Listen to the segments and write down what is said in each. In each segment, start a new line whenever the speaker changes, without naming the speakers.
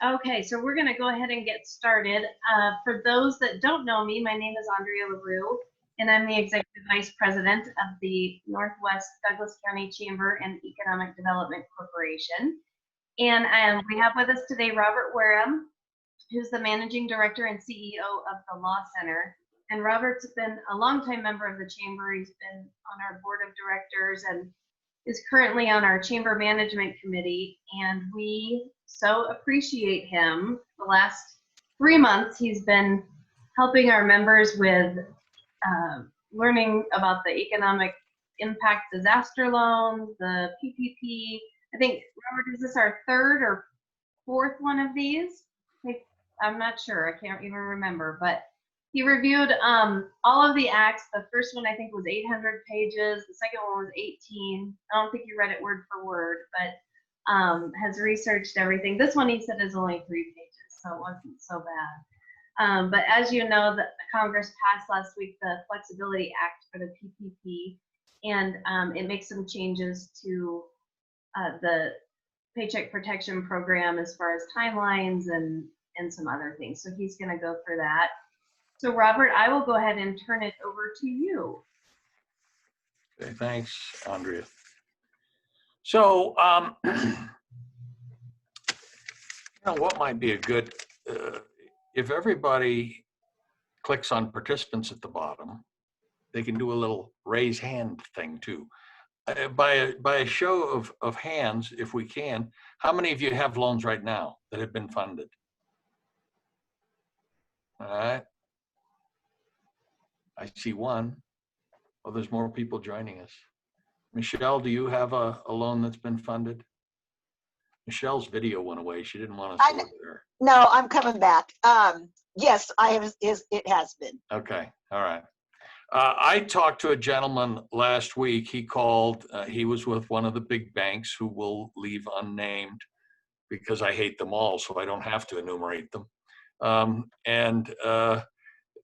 Okay, so we're going to go ahead and get started. For those that don't know me, my name is Andrea LaRue, and I'm the Executive Vice President of the Northwest Douglas County Chamber and Economic Development Corporation. And we have with us today Robert Wareham, who's the Managing Director and CEO of the Law Center. And Robert's been a longtime member of the Chamber. He's been on our board of directors and is currently on our Chamber Management Committee, and we so appreciate him. The last 3 months, he's been helping our members with learning about the economic impact disaster loans, the PPP. I think, Robert, is this our third or fourth one of these? I'm not sure. I can't even remember, but he reviewed all of the acts. The first one I think was 800 pages. The second one was 18. I don't think he read it word for word, but has researched everything. This one he said is only 3 pages, so it wasn't so bad. But as you know, the Congress passed last week the Flexibility Act for the PPP, and it makes some changes to the Paycheck Protection Program as far as timelines and some other things. So he's going to go through that. So Robert, I will go ahead and turn it over to you.
Okay, thanks, Andrea. So, what might be a good, if everybody clicks on participants at the bottom, they can do a little raise hand thing too. By a show of hands, if we can, how many of you have loans right now that have been funded? All right. I see one. Oh, there's more people joining us. Michelle, do you have a loan that's been funded? Michelle's video went away. She didn't want us to look there.
No, I'm coming back. Yes, I have. It has been.
Okay. All right. I talked to a gentleman last week. He called. He was with one of the big banks who will leave unnamed because I hate them all, so I don't have to enumerate them.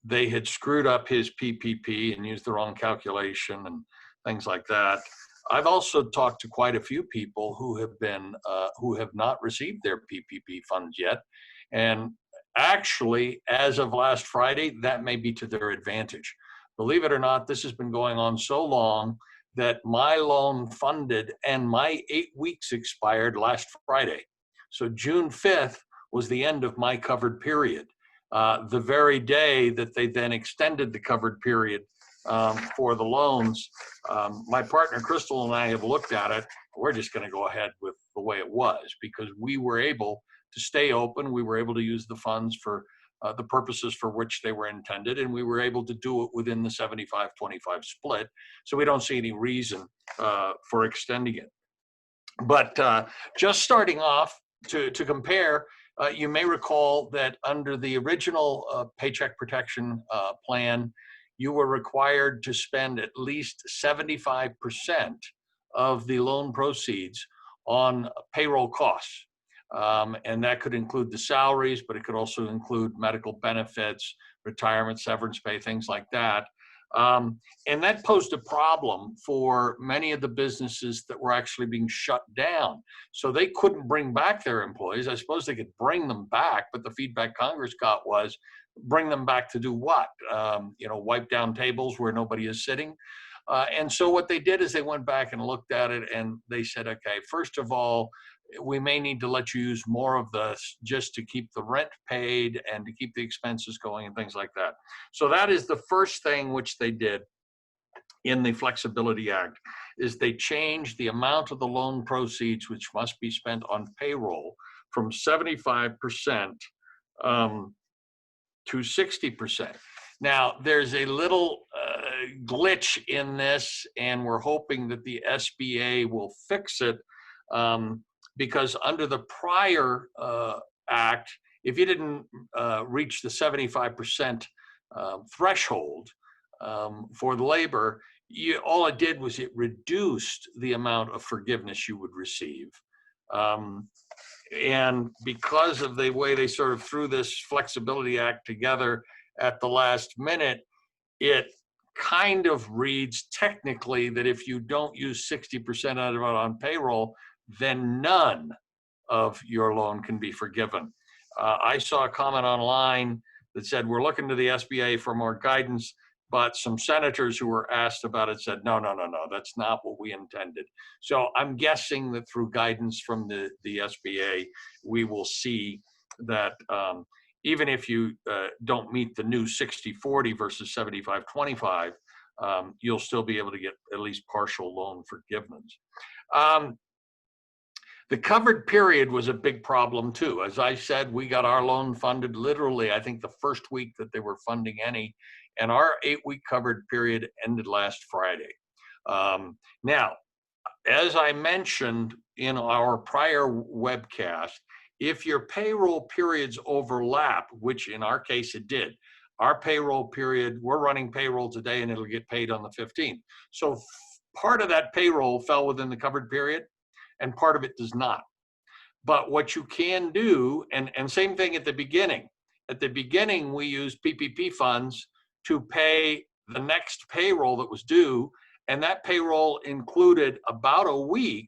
They had screwed up his PPP and used the wrong calculation and things like that. I've also talked to quite a few people who have not received their PPP funds yet. And actually, as of last Friday, that may be to their advantage. Believe it or not, this has been going on so long that my loan funded and my 8 weeks expired last Friday. So June 5th was the end of my covered period. The very day that they then extended the covered period for the loans, my partner Crystal and I have looked at it. We're just going to go ahead with the way it was because we were able to stay open. We were able to use the funds for the purposes for which they were intended, and we were able to do it within the 75-25 split. So we don't see any reason for extending it. But just starting off to compare, you may recall that under the original Paycheck Protection Plan, you were required to spend at least 75% of the loan proceeds on payroll costs. And that could include the salaries, but it could also include medical benefits, retirement, severance pay, things like that. And that posed a problem for many of the businesses that were actually being shut down. So they couldn't bring back their employees. I suppose they could bring them back, but the feedback Congress got was, bring them back to do what? Wipe down tables where nobody is sitting. And so what they did is they went back and looked at it and they said, okay, first of all, we may need to let you use more of this just to keep the rent paid and to keep the expenses going and things like that. So that is the first thing which they did in the Flexibility Act, is they changed the amount of the loan proceeds which must be spent on payroll from 75% to 60%. Now, there's a little glitch in this, and we're hoping that the SBA will fix it. Because under the prior act, if you didn't reach the 75% threshold for the labor, all it did was it reduced the amount of forgiveness you would receive. And because of the way they sort of threw this Flexibility Act together at the last minute, it kind of reads technically that if you don't use 60% of it on payroll, then none of your loan can be forgiven. I saw a comment online that said, we're looking to the SBA for more guidance, but some senators who were asked about it said, no, that's not what we intended. So I'm guessing that through guidance from the SBA, we will see that even if you don't meet the new 60-40 versus 75-25, you'll still be able to get at least partial loan forgiveness. The covered period was a big problem too. As I said, we got our loan funded literally, I think the first week that they were funding any, and our 8-week covered period ended last Friday. Now, as I mentioned in our prior webcast, if your payroll periods overlap, which in our case it did, our payroll period, we're running payroll today and it'll get paid on the 15th. So part of that payroll fell within the covered period and part of it does not. But what you can do, and same thing at the beginning. At the beginning, we used PPP funds to pay the next payroll that was due, and that payroll included about a week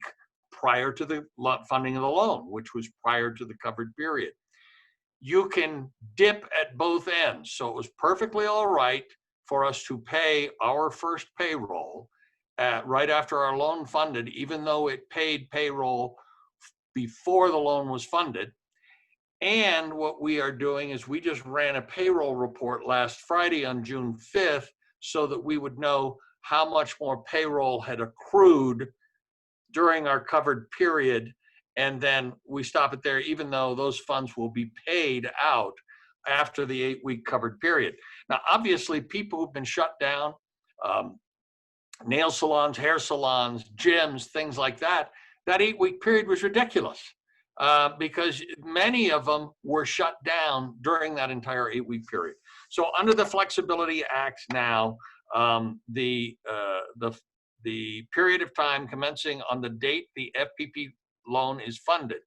prior to the funding of the loan, which was prior to the covered period. You can dip at both ends. So it was perfectly all right for us to pay our first payroll right after our loan funded, even though it paid payroll before the loan was funded. And what we are doing is we just ran a payroll report last Friday on June 5th so that we would know how much more payroll had accrued during our covered period. And then we stop it there, even though those funds will be paid out after the 8-week covered period. Now, obviously, people who've been shut down, nail salons, hair salons, gyms, things like that, that 8-week period was ridiculous because many of them were shut down during that entire 8-week period. So under the Flexibility Act now, the period of time commencing on the date the FPP loan is funded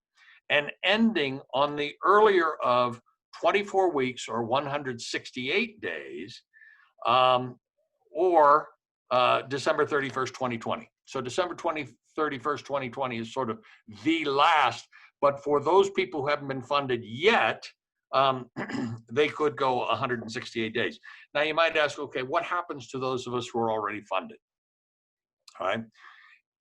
and ending on the earlier of 24 weeks or 168 days or December 31st, 2020. So December 31st, 2020 is sort of the last, but for those people who haven't been funded yet, they could go 168 days. Now you might ask, okay, what happens to those of us who are already funded? All right.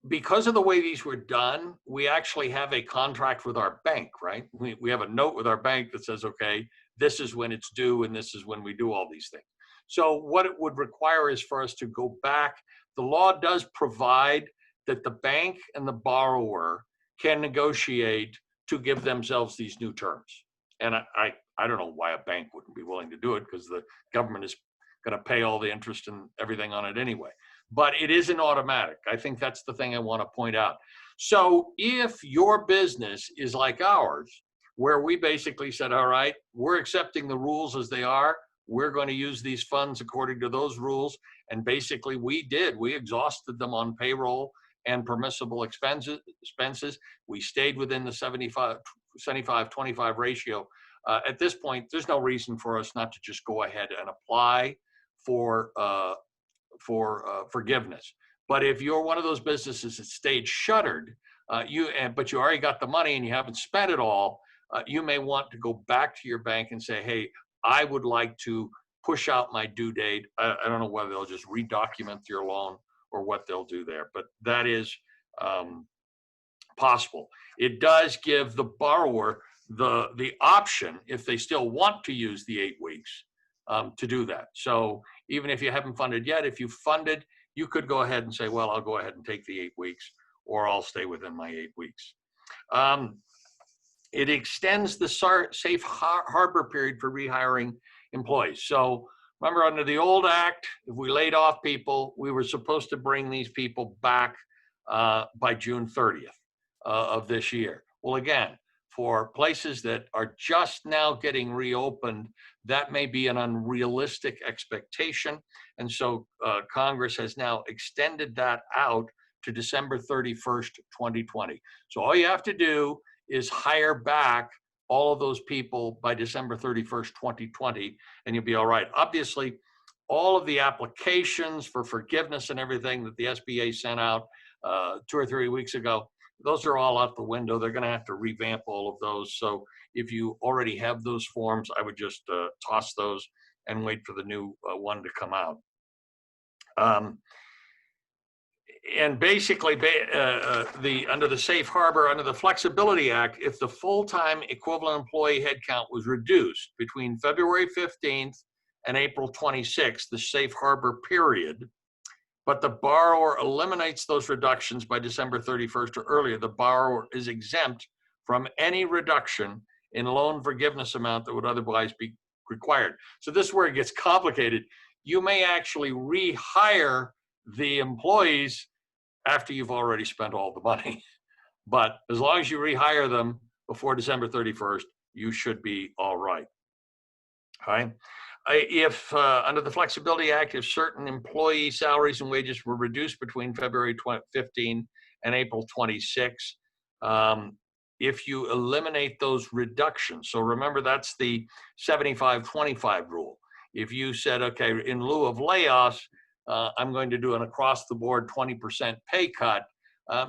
Because of the way these were done, we actually have a contract with our bank, right? We have a note with our bank that says, okay, this is when it's due and this is when we do all these things. So what it would require is for us to go back. The law does provide that the bank and the borrower can negotiate to give themselves these new terms. And I don't know why a bank wouldn't be willing to do it because the government is going to pay all the interest and everything on it anyway. But it isn't automatic. I think that's the thing I want to point out. So if your business is like ours, where we basically said, all right, we're accepting the rules as they are, we're going to use these funds according to those rules. And basically we exhausted them on payroll and permissible expenses. We stayed within the 75-25 ratio. At this point, there's no reason for us not to just go ahead and apply for forgiveness. But if you're one of those businesses that stayed shuttered, but you already got the money and you haven't spent it all, you may want to go back to your bank and say, hey, I would like to push out my due date. I don't know whether they'll just redocument your loan or what they'll do there, but that is possible. It does give the borrower the option, if they still want to use the 8 weeks, to do that. So even if you haven't funded yet, if you funded, you could go ahead and say, well, I'll go ahead and take the 8 weeks, or I'll stay within my 8 weeks. It extends the safe harbor period for rehiring employees. So remember, under the old act, if we laid off people, we were supposed to bring these people back by June 30th of this year. Well, again, for places that are just now getting reopened, that may be an unrealistic expectation. And so Congress has now extended that out to December 31st, 2020. So all you have to do is hire back all of those people by December 31st, 2020, and you'll be all right. Obviously, all of the applications for forgiveness and everything that the SBA sent out 2 or 3 weeks ago, those are all out the window. They're going to have to revamp all of those. So if you already have those forms, I would just toss those and wait for the new one to come out. And basically, under the Safe Harbor, under the Flexibility Act, if the full-time equivalent employee headcount was reduced between February 15th and April 26th, the Safe Harbor period, but the borrower eliminates those reductions by December 31st or earlier, the borrower is exempt from any reduction in loan forgiveness amount that would otherwise be required. So this is where it gets complicated. You may actually rehire the employees after you've already spent all the money. But as long as you rehire them before December 31st, you should be all right. All right. If under the Flexibility Act, if certain employee salaries and wages were reduced between February 15 and April 26, if you eliminate those reductions, so remember that's the 75-25 rule. If you said, okay, in lieu of layoffs, I'm going to do an across-the-board 20% pay cut,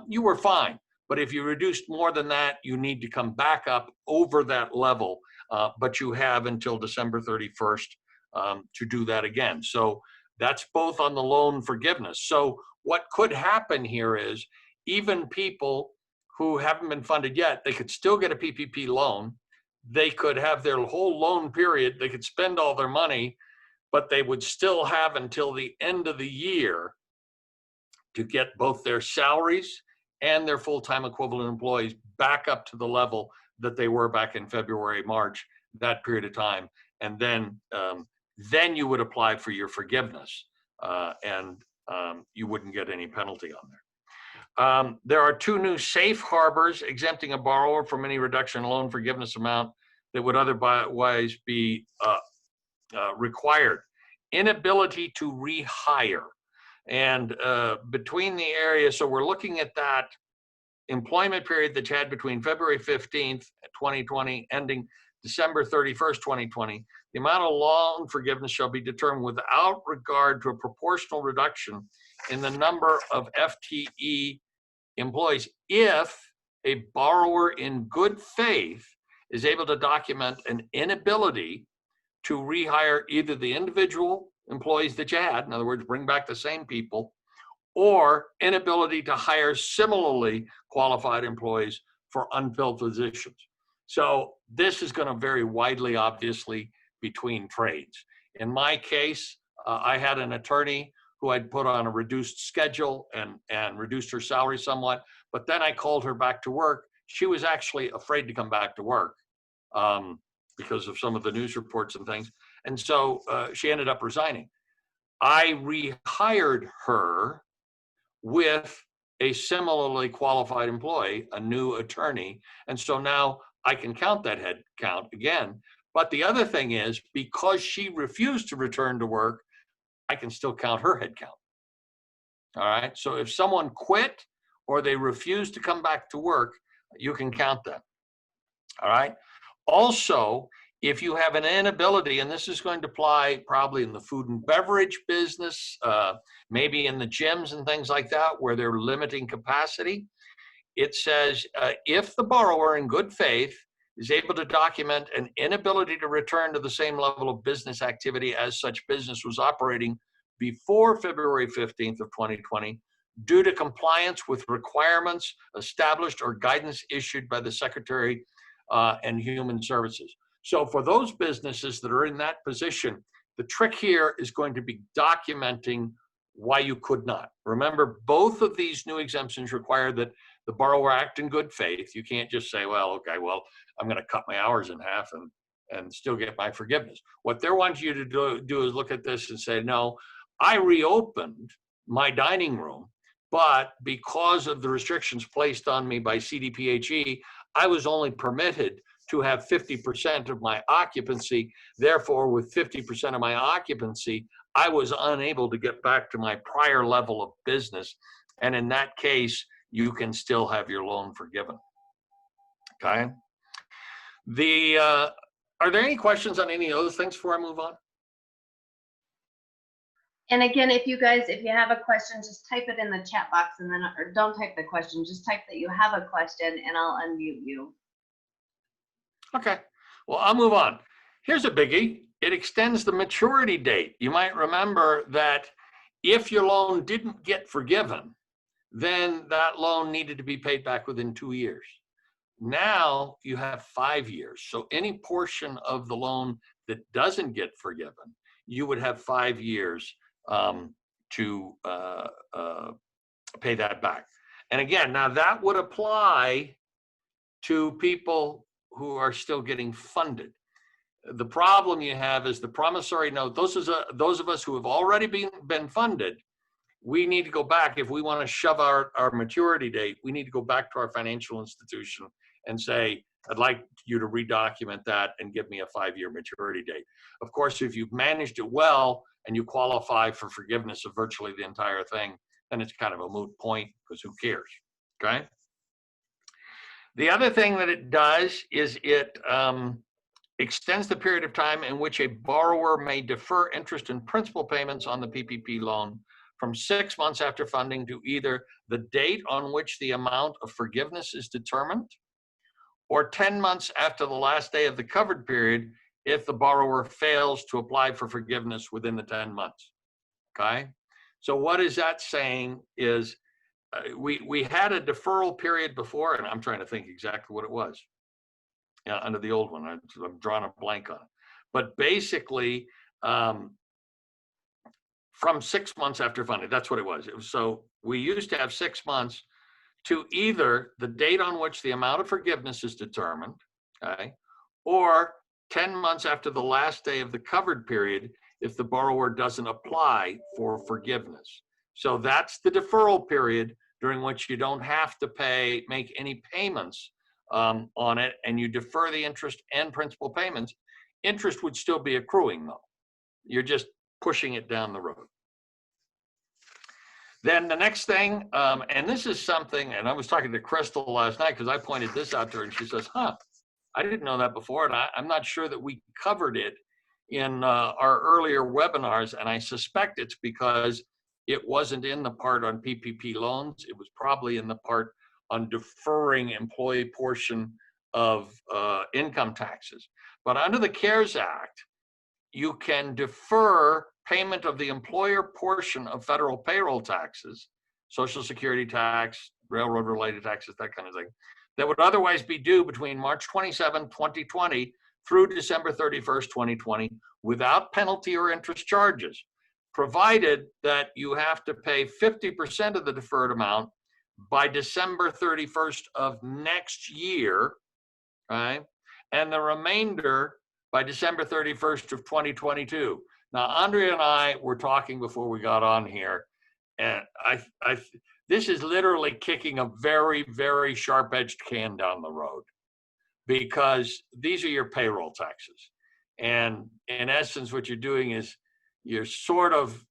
you were fine. But if you reduced more than that, you need to come back up over that level, but you have until December 31st to do that again. So that's both on the loan forgiveness. So what could happen here is even people who haven't been funded yet, they could still get a PPP loan. They could have their whole loan period, they could spend all their money, but they would still have until the end of the year to get both their salaries and their full-time equivalent employees back up to the level that they were back in February, March, that period of time. And then you would apply for your forgiveness and you wouldn't get any penalty on there. There are two new safe harbors exempting a borrower from any reduction in loan forgiveness amount that would otherwise be required. Inability to rehire. And between the areas, so we're looking at that employment period that you had between February 15th, 2020, ending December 31st, 2020, the amount of loan forgiveness shall be determined without regard to a proportional reduction in the number of FTE employees if a borrower in good faith is able to document an inability to rehire either the individual employees that you had, in other words, bring back the same people, or inability to hire similarly qualified employees for unfilled positions. So this is going to vary widely, obviously, between trades. In my case, I had an attorney who I'd put on a reduced schedule and reduced her salary somewhat, but then I called her back to work. She was actually afraid to come back to work because of some of the news reports and things. And so she ended up resigning. I rehired her with a similarly qualified employee, a new attorney. And so now I can count that head count again. But the other thing is, because she refused to return to work, I can still count her head count. All right. So if someone quit or they refuse to come back to work, you can count them. All right. Also, if you have an inability, and this is going to apply probably in the food and beverage business, maybe in the gyms and things like that, where they're limiting capacity, it says if the borrower in good faith is able to document an inability to return to the same level of business activity as such business was operating before February 15th of 2020, due to compliance with requirements established or guidance issued by the Secretary and Human Services. So for those businesses that are in that position, the trick here is going to be documenting why you could not. Remember, both of these new exemptions require that the borrower act in good faith. You can't just say, well, okay, well, I'm going to cut my hours in half and still get my forgiveness. What they're wanting you to do is look at this and say, no, I reopened my dining room, but because of the restrictions placed on me by CDPHE, I was only permitted to have 50% of my occupancy. Therefore, with 50% of my occupancy, I was unable to get back to my prior level of business. And in that case, you can still have your loan forgiven. Okay. Are there any questions on any of those things before I move on?
And again, if you have a question, just type it in the chat box and then, or don't type the question, just type that you have a question and I'll unmute you.
Okay, well, I'll move on. Here's a biggie. It extends the maturity date. You might remember that if your loan didn't get forgiven, then that loan needed to be paid back within 2 years. Now you have 5 years. So any portion of the loan that doesn't get forgiven, you would have 5 years to pay that back. And again, now that would apply to people who are still getting funded. The problem you have is the promissory note. Those of us who have already been funded, we need to go back. If we want to shove our maturity date, we need to go back to our financial institution and say, I'd like you to redocument that and give me a 5-year maturity date. Of course, if you've managed it well and you qualify for forgiveness of virtually the entire thing, then it's kind of a moot point because who cares, okay? The other thing that it does is it extends the period of time in which a borrower may defer interest and principal payments on the PPP loan from 6 months after funding to either the date on which the amount of forgiveness is determined or 10 months after the last day of the covered period if the borrower fails to apply for forgiveness within the 10 months, okay? So what is that saying is we had a deferral period before, and I'm trying to think exactly what it was. Yeah, under the old one, I'm drawing a blank on it. But basically, from 6 months after funding, that's what it was. So we used to have 6 months to either the date on which the amount of forgiveness is determined, okay, or 10 months after the last day of the covered period if the borrower doesn't apply for forgiveness. So that's the deferral period during which you don't have to make any payments on it, and you defer the interest and principal payments. Interest would still be accruing though. You're just pushing it down the road. Then the next thing, and this is something, and I was talking to Crystal last night because I pointed this out to her and she says, I didn't know that before, and I'm not sure that we covered it in our earlier webinars, and I suspect it's because it wasn't in the part on PPP loans. It was probably in the part on deferring employee portion of income taxes. But under the CARES Act, you can defer payment of the employer portion of federal payroll taxes, Social Security tax, railroad related taxes, that kind of thing, that would otherwise be due between March 27, 2020 through December 31st, 2020 without penalty or interest charges, provided that you have to pay 50% of the deferred amount by December 31st of next year, right? And the remainder by December 31st of 2022. Now, Andrea and I were talking before we got on here, and this is literally kicking a very, very sharp-edged can down the road because these are your payroll taxes. And in essence, what you're doing is you're sort of,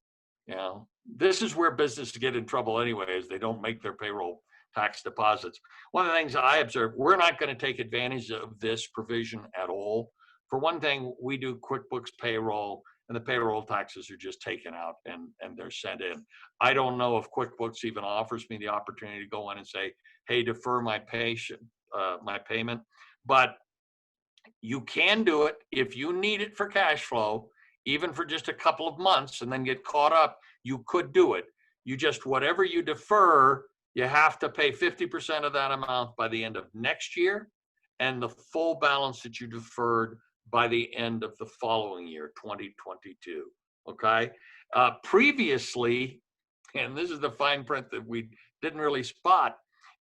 this is where businesses get in trouble anyway, is they don't make their payroll tax deposits. One of the things I observed, we're not going to take advantage of this provision at all. For one thing, we do QuickBooks payroll, and the payroll taxes are just taken out and they're sent in. I don't know if QuickBooks even offers me the opportunity to go in and say, hey, defer my payment. But you can do it if you need it for cash flow, even for just a couple of months and then get caught up, you could do it. You just, whatever you defer, you have to pay 50% of that amount by the end of next year and the full balance that you deferred by the end of the following year, 2022, okay? Previously, and this is the fine print that we didn't really spot,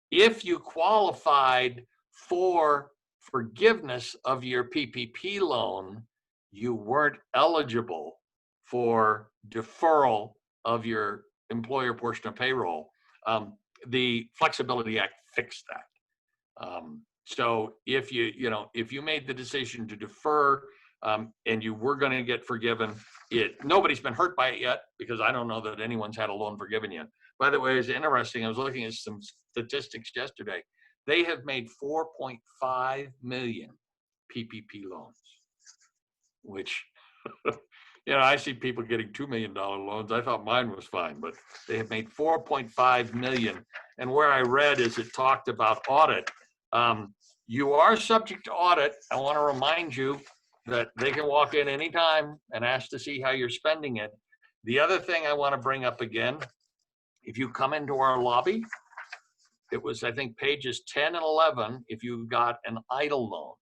if you qualified for forgiveness of your PPP loan, you weren't eligible for deferral of your employer portion of payroll. The Flexibility Act fixed that. So if you made the decision to defer and you were going to get forgiven, nobody's been hurt by it yet because I don't know that anyone's had a loan forgiven yet. By the way, it's interesting. I was looking at some statistics yesterday. They have made 4.5 million PPP loans, which You know, I see people getting $2 million loans. I thought mine was fine, but they have made 4.5 million. And where I read is it talked about audit. You are subject to audit. I want to remind you that they can walk in anytime and ask to see how you're spending it. The other thing I want to bring up again, if you come into our lobby, it was, I think, pages 10 and 11, if you got an EIDL loan,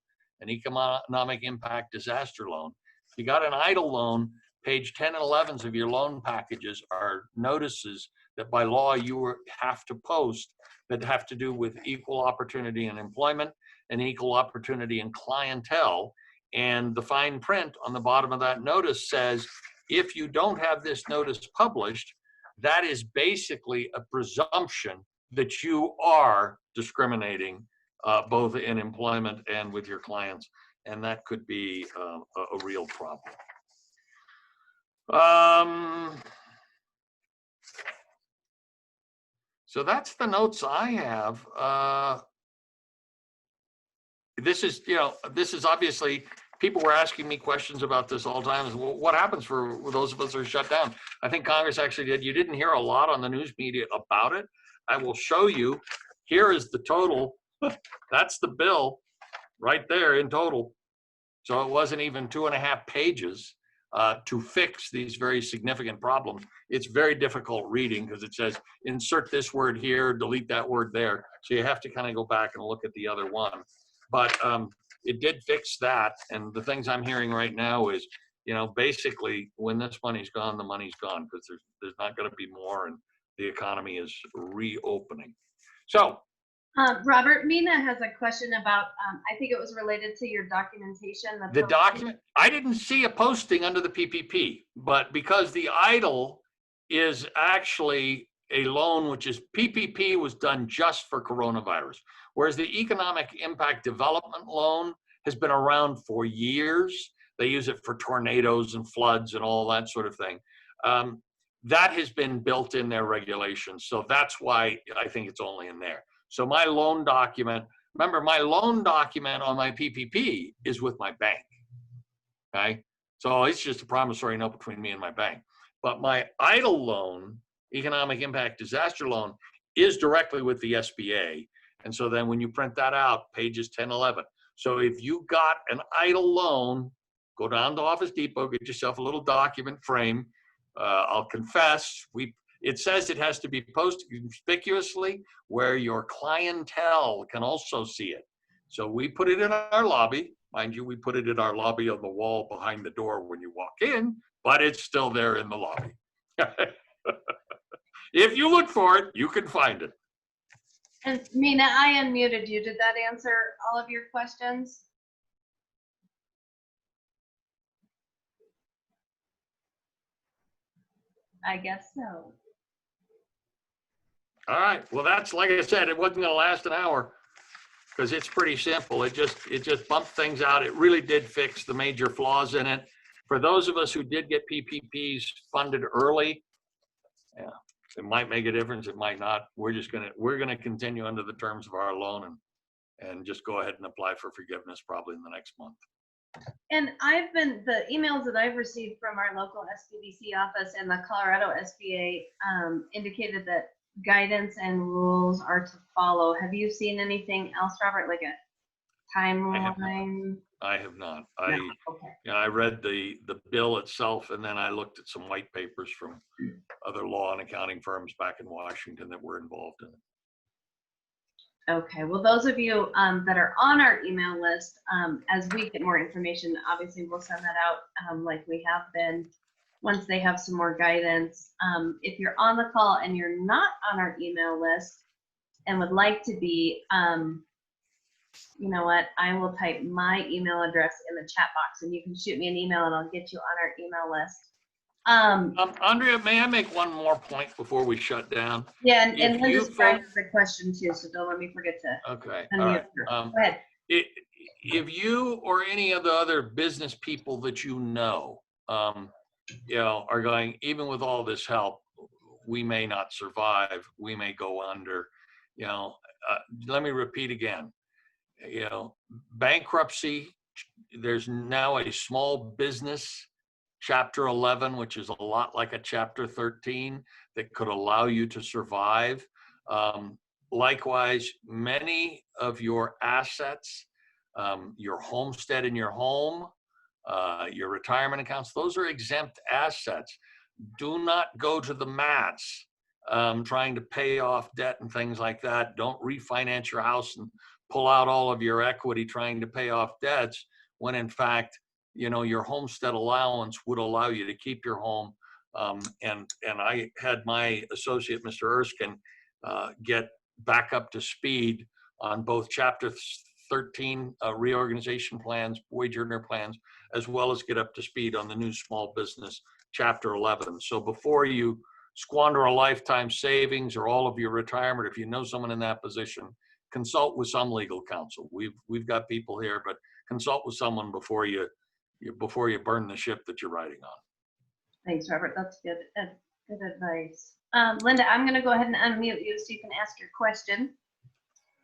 an economic impact disaster loan. If you got an EIDL loan, page 10 and 11s of your loan packages are notices that by law you have to post that have to do with equal opportunity in employment and equal opportunity in clientele. And the fine print on the bottom of that notice says, if you don't have this notice published, that is basically a presumption that you are discriminating both in employment and with your clients, and that could be a real problem. So that's the notes I have. This is, you know, this is obviously, people were asking me questions about this all the time. Well, what happens for those of us who are shut down? I think Congress actually did. You didn't hear a lot on the news media about it. I will show you. Here is the total. That's the bill right there in total. So it wasn't even 2.5 pages to fix these very significant problems. It's very difficult reading because it says insert this word here, delete that word there. So you have to kind of go back and look at the other one. But it did fix that. And the things I'm hearing right now is, you know, basically when this money's gone, the money's gone because there's not going to be more, and the economy is reopening. So
Robert, Mina has a question about, I think it was related to your documentation.
the document, I didn't see a posting under the PPP, but because the EIDL is actually a loan, which is PPP was done just for coronavirus, whereas the Economic Impact Development Loan has been around for years. They use it for tornadoes and floods and all that sort of thing. That has been built in their regulations. So that's why I think it's only in there. So my loan document, remember my loan document on my PPP is with my bank, okay? So it's just a promissory note between me and my bank. But my EIDL loan, Economic Impact Disaster Loan, is directly with the SBA. And so then when you print that out, pages 10, 11. So if you got an EIDL loan, go down to Office Depot, get yourself a little document frame. I'll confess, it says it has to be posted conspicuously where your clientele can also see it. So we put it in our lobby. Mind you, we put it in our lobby on the wall behind the door when you walk in, but it's still there in the lobby. If you look for it, you can find it.
And Mina, I unmuted you. Did that answer all of your questions? I guess so.
All right. Well, that's, like I said, it wasn't going to last an hour because it's pretty simple. It just bumped things out. It really did fix the major flaws in it. For those of us who did get PPPs funded early, yeah, it might make a difference. It might not. We're going to continue under the terms of our loan and just go ahead and apply for forgiveness probably in the next month.
And the emails that I've received from our local SBDC office and the Colorado SBA indicated that guidance and rules are to follow. Have you seen anything else, Robert, like a timeline?
I have not.
No. Okay.
You know, I read the bill itself, and then I looked at some white papers from other law and accounting firms back in Washington that were involved in it.
Okay, well, those of you that are on our email list, as we get more information, obviously we'll send that out like we have been once they have some more guidance. If you're on the call and you're not on our email list and would like to be, you know what, I will type my email address in the chat box and you can shoot me an email and I'll get you on our email list.
Andrea, may I make one more point before we shut down?
Yeah, and Linda's trying to a question too, so don't let me forget to.
Okay,
all right. Go ahead.
If you or any of the other business people that you know, are going, even with all this help, we may not survive. We may go under. Let me repeat again. Bankruptcy. There's now a small business Chapter 11, which is a lot like a Chapter 13 that could allow you to survive. Likewise, many of your assets, your homestead in your home, your retirement accounts, those are exempt assets. Do not go to the mats trying to pay off debt and things like that. Don't refinance your house and pull out all of your equity trying to pay off debts when in fact, you know, your homestead allowance would allow you to keep your home. And I had my associate, Mr. Erskine, get back up to speed on both Chapter 13 reorganization plans, wage earner plans, as well as get up to speed on the new small business Chapter 11. So before you squander a lifetime savings or all of your retirement, if you know someone in that position, consult with some legal counsel. We've got people here, but consult with someone before you burn the ship that you're riding on.
Thanks, Robert. That's good advice. Linda, I'm going to go ahead and unmute you so you can ask your question.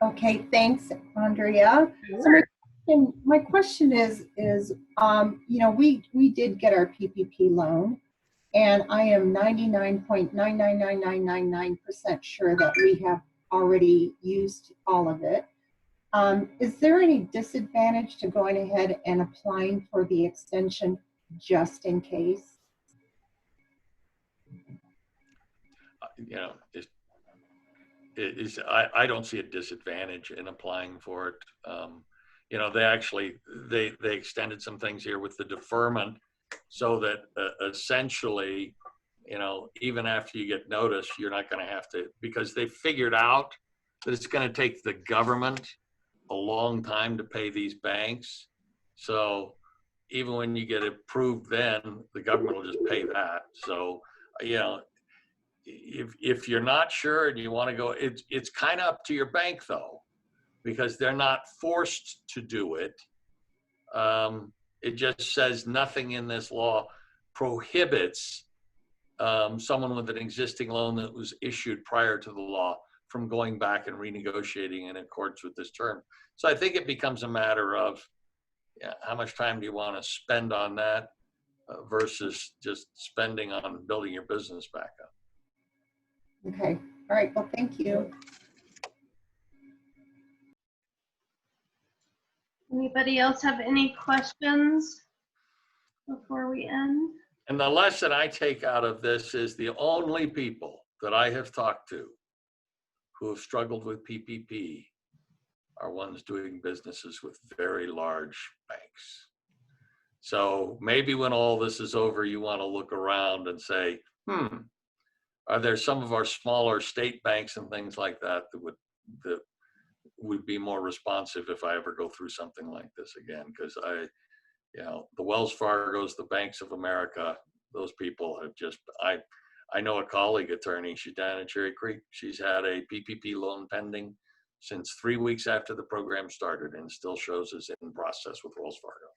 Okay, thanks, Andrea.
Sure.
So my question is, you know, we did get our PPP loan, and I am 99.999999% sure that we have already used all of it. Is there any disadvantage to going ahead and applying for the extension just in case?
You know, I don't see a disadvantage in applying for it. You know, they extended some things here with the deferment so that essentially, you know, even after you get notice, you're not going to have to, because they figured out that it's going to take the government a long time to pay these banks. So even when you get approved, then the government will just pay that. So, you know, if you're not sure and you want to go, it's kind of up to your bank though, because they're not forced to do it. It just says nothing in this law prohibits someone with an existing loan that was issued prior to the law from going back and renegotiating in accordance with this term. So I think it becomes a matter of how much time do you want to spend on that versus just spending on building your business back up.
Okay, all right, well, thank you.
Anybody else have any questions before we end?
And the lesson I take out of this is the only people that I have talked to who have struggled with PPP are ones doing businesses with very large banks. So maybe when all this is over, you want to look around and say, are there some of our smaller state banks and things like that that would be more responsive if I ever go through something like this again? Because you know, the Wells Fargos, the Banks of America, those people have just, I know a colleague attorney, she's down in Cherry Creek. She's had a PPP loan pending since 3 weeks after the program started and still shows us in process with Wells Fargo.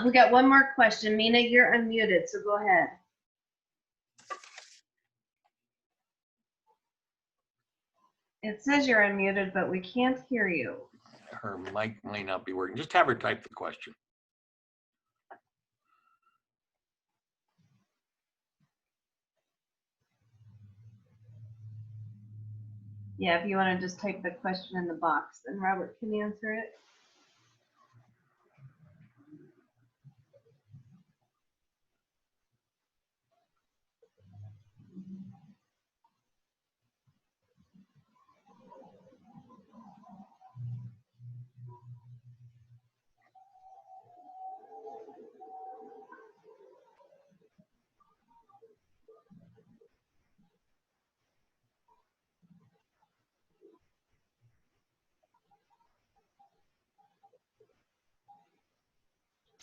We got one more question. Mina, you're unmuted, so go ahead. It says you're unmuted, but we can't hear you.
Her mic might not be working. Just have her type the question.
Yeah, if you want to just type the question in the box, then Robert can answer it.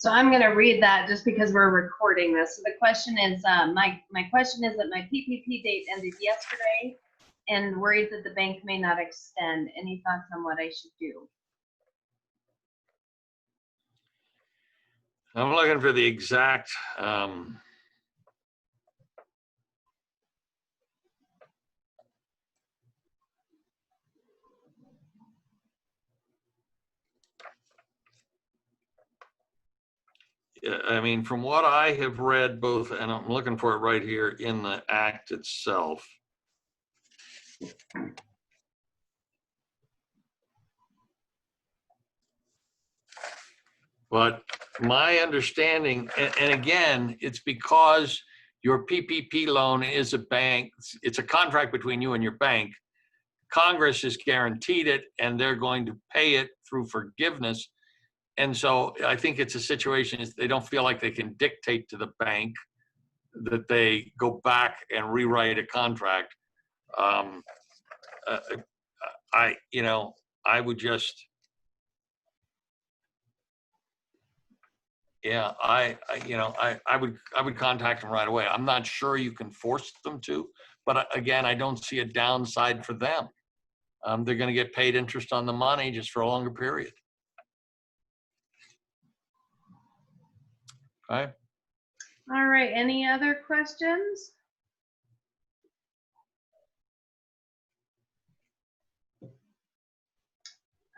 So I'm going to read that just because we're recording this. So the question is, my question is that my PPP date ended yesterday and worried that the bank may not extend. Any thoughts on what I should do?
I'm looking for the exact I mean, from what I have read both, and I'm looking for it right here in the act itself. But my understanding, and again, it's because your PPP loan is a bank, it's a contract between you and your bank. Congress has guaranteed it and they're going to pay it through forgiveness. And so I think it's a situation is they don't feel like they can dictate to the bank that they go back and rewrite a contract. I would just, yeah, I would contact them right away. I'm not sure you can force them to, but again, I don't see a downside for them. They're going to get paid interest on the money just for a longer period. Okay.
All right, any other questions?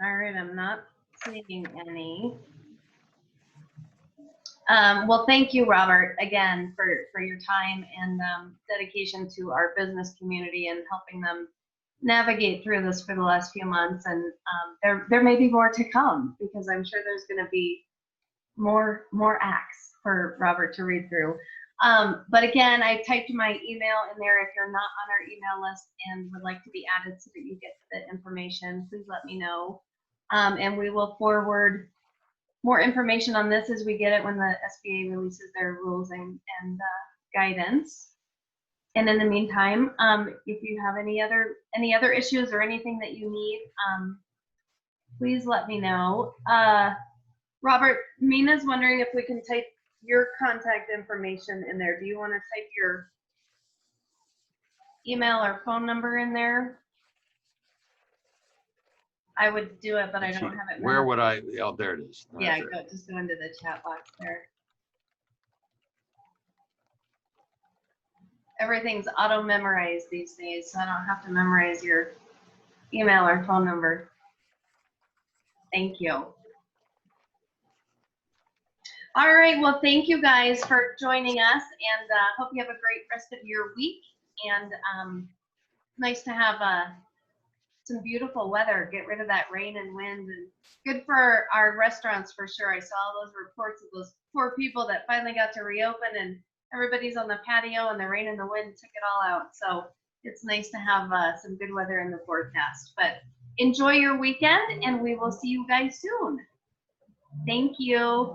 All right, I'm not seeing any. Well, thank you, Robert, again, for your time and dedication to our business community and helping them navigate through this for the last few months. And there may be more to come because I'm sure there's going to be more acts for Robert to read through. But again, I typed my email in there. If you're not on our email list and would like to be added so that you get the information, please let me know. And we will forward more information on this as we get it when the SBA releases their rules and guidance. And in the meantime, if you have any other issues or anything that you need, please let me know. Robert, Mina's wondering if we can type your contact information in there. Do you want to type your email or phone number in there? I would do it, but I don't have it.
Where would I? Oh, there it is.
Yeah, just go into the chat box there. Everything's auto-memorized these days, so I don't have to memorize your email or phone number. Thank you. All right, well, thank you guys for joining us, and hope you have a great rest of your week. And nice to have some beautiful weather. Get rid of that rain and wind, and good for our restaurants for sure. I saw those reports of those poor people that finally got to reopen, and everybody's on the patio, and the rain and the wind took it all out. So it's nice to have some good weather in the forecast. But enjoy your weekend, and we will see you guys soon. Thank you.